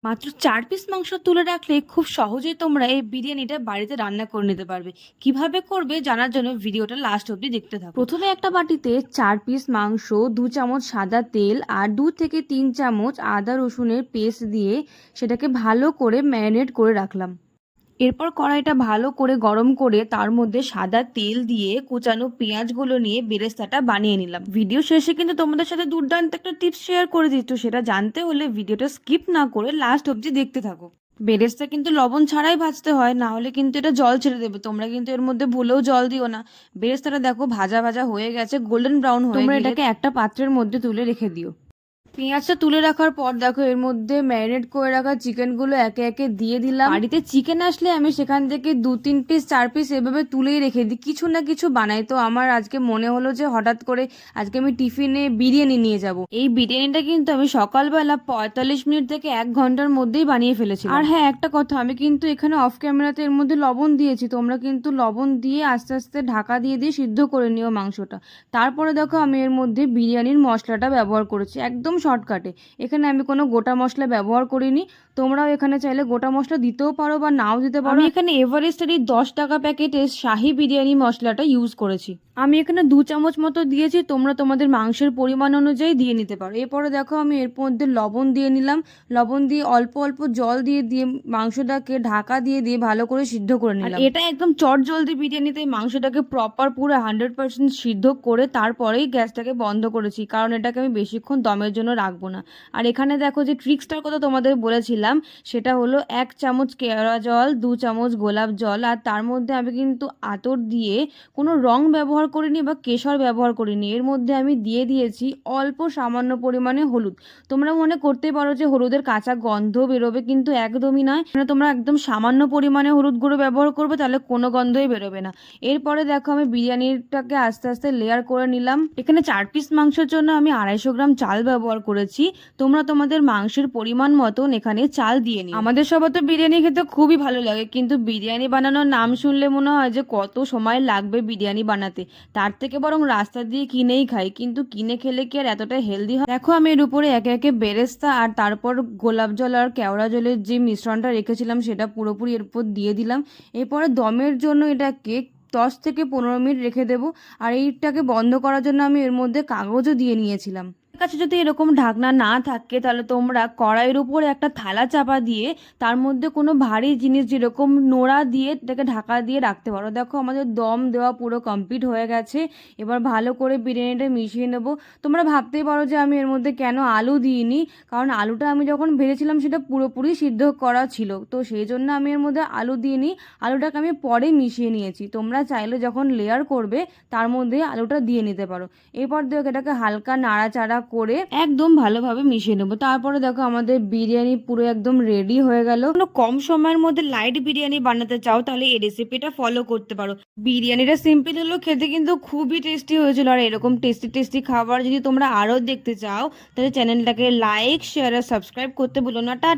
মাত্র ৪ পিস মাংস তুলে রাখলে খুব সহজেই তোমরা এই বিরিয়ানিটা বাড়িতে রান্না করে নিতে পারবে। কিভাবে করবে জানার জন্য ভিডিওটা লাস্ট অবধি দেখতে থাকো। প্রথমে একটা বাটিতে ৪ পিস মাংস, ২ চামচ সাদা তেল আর ২ থেকে ৩ চামচ আদা রসুনের পেস্ট দিয়ে সেটাকে ভালো করে ম্যারিনেট করে রাখলাম। এরপর কড়াইটা ভালো করে গরম করে তার মধ্যে সাদা তেল দিয়ে কুচানো পেঁয়াজগুলো নিয়ে বেরেস্তাটা বানিয়ে নিলাম। ভিডিও শেষে কিন্তু তোমাদের সাথে দুর্দান্ত একটা টিপস শেয়ার করে দিই, তো সেটা জানতে হলে ভিডিওটা স্কিপ না করে লাস্ট অবধি দেখতে থাকো। বেরেস্তা কিন্তু লবণ ছাড়াই ভাজতে হয়, না হলে কিন্তু এটা জল ছেড়ে দেবে। তোমরা কিন্তু এর মধ্যে ভুলেও জল দিও না। বেরেস্তাটা দেখো ভাজা ভাজা হয়ে গেছে, গোল্ডেন ব্রাউন হয়ে গেলে তোমরা এটাকে একটা পাত্রের মধ্যে তুলে রেখে দিও। পেঁয়াজটা তুলে রাখার পর দেখো এর মধ্যে ম্যারিনেট করে রাখা চিকেনগুলো একে একে দিয়ে দিলাম। বাড়িতে চিকেন আসলে আমি সেখান থেকে ২-৩ পিস ৪ পিস এভাবে তুলেই রেখে দিই, কিছু না কিছু বানাই। তো আমার আজকে মনে হলো যে হঠাৎ করে আজকে আমি টিফিনে বিরিয়ানি নিয়ে যাব। এই বিরিয়ানিটা কিন্তু আমি সকালবেলা ৪৫ মিনিট থেকে ১ ঘন্টার মধ্যেই বানিয়ে ফেলেছি। আর হ্যাঁ, একটা কথা, আমি কিন্তু এখানে অফ ক্যামেরাতে এর মধ্যে লবণ দিয়েছি, তোমরা কিন্তু লবণ দিয়ে আস্তে আস্তে ঢাকা দিয়ে সিদ্ধ করে নিও মাংসটা। তারপরে দেখো আমি এর মধ্যে বিরিয়ানির মশলাটা ব্যবহার করেছি একদম শর্টকাটে। এখানে আমি কোনো গোটা মশলা ব্যবহার করিনি। তোমরাও এখানে চাইলে গোটা মশলা দিতেও পারো বা নাও দিতে পারো। আমি এখানে এভারেস্টেরই ১০ টাকা প্যাকেটের শাহি বিরিয়ানি মশলাটা ইউজ করেছি। আমি এখানে ২ চামচ মতো দিয়েছি, তোমরা তোমাদের মাংসের পরিমাণ অনুযায়ী দিয়ে নিতে পারো। এরপরে দেখো আমি এর মধ্যে লবণ দিয়ে নিলাম। লবণ দিয়ে অল্প অল্প জল দিয়ে মাংসটাকে ঢাকা দিয়ে ভালো করে সিদ্ধ করে নিলাম। এটা একদম চট জলদি বিরিয়ানিতে মাংসটাকে প্রপার পুরো 100% সিদ্ধ করে তারপরেই গ্যাসটাকে বন্ধ করেছি, কারণ এটাকে আমি বেশিক্ষণ দমের জন্য রাখবো না। আর এখানে দেখো যে ট্রিক্সটার কথা তোমাদের বলেছিলাম, সেটা হলো ১ চামচ কেওড়া জল, ২ চামচ গোলাপ জল, আর তার মধ্যে আমি কিন্তু আতর দিয়ে কোনো রং ব্যবহার করিনি বা কেশর ব্যবহার করিনি। এর মধ্যে আমি দিয়েছি অল্প সামান্য পরিমাণে হলুদ। তোমরা মনে করতে পারো যে হলুদের কাঁচা গন্ধ বেরোবে, কিন্তু একদমই নয়। মানে তোমরা একদম সামান্য পরিমাণে হলুদ গুঁড়ো ব্যবহার করবে, তাহলে কোনো গন্ধই বেরোবে না। এরপরে দেখো আমি বিরিয়ানিটাকে আস্তে আস্তে লেয়ার করে নিলাম। এখানে ৪ পিস মাংসের জন্য আমি ২৫০ গ্রাম চাল ব্যবহার করেছি। তোমরা তোমাদের মাংসের পরিমাণ মতন এখানে চাল দিয়ে নিও। আমাদের সবার তো বিরিয়ানি খেতে খুবই ভালো লাগে, কিন্তু বিরিয়ানি বানানোর নাম শুনলে মনে হয় যে কত সময় লাগবে বিরিয়ানি বানাতে। তার থেকে বরং রাস্তা দিয়ে কিনেই খাই, কিন্তু কিনে খেলে কি আর এতটা হেলদি হয়? দেখো আমি এর উপরে একে একে বেরেস্তা আর তারপর গোলাপ জল আর কেওড়া জলের যে মিশ্রণটা রেখেছিলাম সেটা পুরোপুরি এর উপর দিয়ে দিলাম। এরপরে দমের জন্য এটাকে ১০ থেকে ১৫ মিনিট রেখে দেবো। আর এইটাকে বন্ধ করার জন্য আমি এর মধ্যে কাগজও দিয়ে নিয়েছিলাম। কাছে যদি এরকম ঢাকনা না থাকে তাহলে তোমরা কড়াইয়ের উপরে একটা থালা চাপা দিয়ে তার মধ্যে কোনো ভারী জিনিস যেরকম নোড়া দিয়ে এটাকে ঢাকা দিয়ে রাখতে পারো। দেখো আমাদের দম দেওয়া পুরো কমপ্লিট হয়ে গেছে। এবার ভালো করে বিরিয়ানিটা মিশিয়ে নেব। তোমরা ভাবতেই পারো যে আমি এর মধ্যে কেন আলু দিইনি, কারণ আলুটা আমি যখন ভেজেছিলাম সেটা পুরোপুরি সিদ্ধ করা ছিল, তো সেই জন্য আমি এর মধ্যে আলু দিইনি। আলুটাকে আমি পরে মিশিয়ে নিয়েছি। তোমরা চাইলে যখন লেয়ার করবে তার মধ্যে আলুটা দিয়ে নিতে পারো। এরপর দেখো এটাকে হালকা নাড়াচাড়া করে একদম ভালোভাবে মিশিয়ে নেবো। তারপরে দেখো আমাদের বিরিয়ানি পুরো একদম রেডি হয়ে গেল। কোনো কম সময়ের মধ্যে লাইট বিরিয়ানি বানাতে চাও তাহলে এই রেসিপিটা ফলো করতে পারো। বিরিয়ানিটা সিম্পল হলো, খেতে কিন্তু খুবই টেস্টি হয়েছিল। আর এরকম টেস্টি টেস্টি খাবার যদি তোমরা আরও দেখতে চাও তাহলে চ্যানেলটাকে লাইক, শেয়ার আর সাবস্ক্রাইব করতে ভুলো না। টাটা।